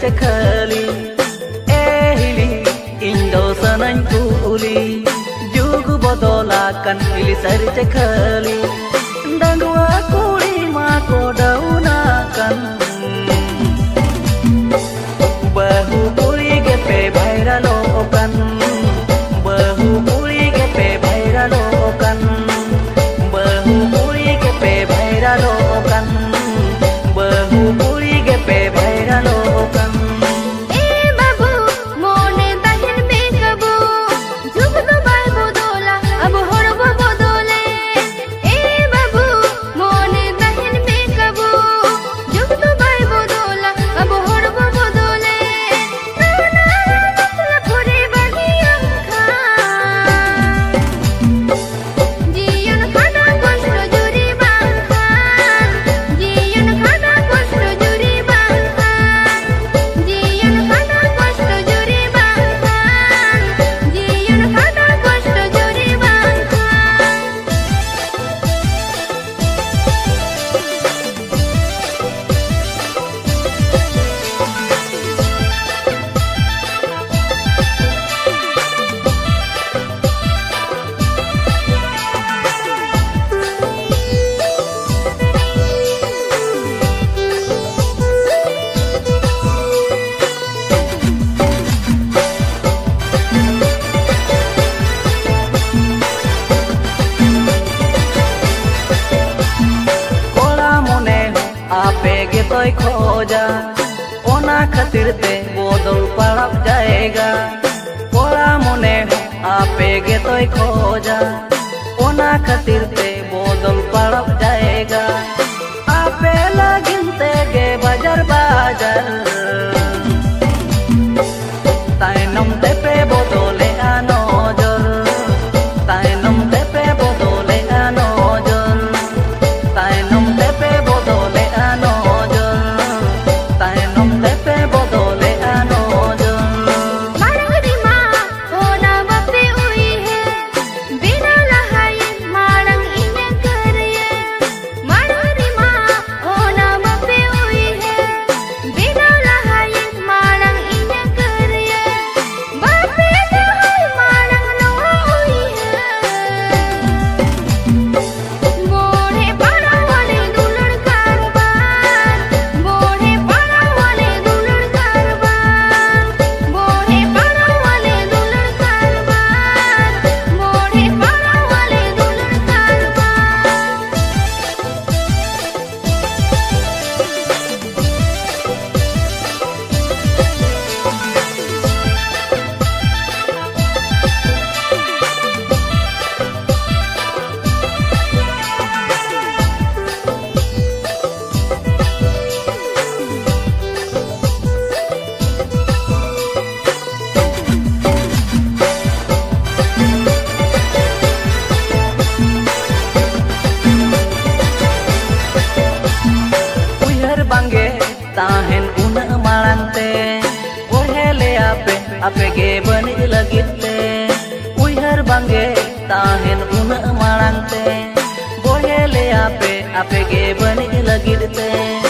chakali ehili indo sanany kuli jug bodolakan ili sari chakali dandua kuli mako daunakan bahu kuli gepe bhaira lokan bahu kuli gepe bhaira lokan bahu kuli gepe bhaira lokan bahu kuli gepe bhaira lokan आपेगे तोय खोजा ओना खातिर ते बदल पड़ब जाएगा कोड़ा मोने आपेगे तोय खोजा ओना खातिर ते बदल पड़ब जाएगा आपे लगिनते गे बाजार बाजार ताइनम ते पे बदले नजर ताइनम ते पे बदले नजर ताइनम ते पे बदले ताहेन उन माड़ांते ओहेले आपे गे बनी लगिते उहर बांगे ताहेन उन माड़ांते ओहेले आपे गे बनी लगिते।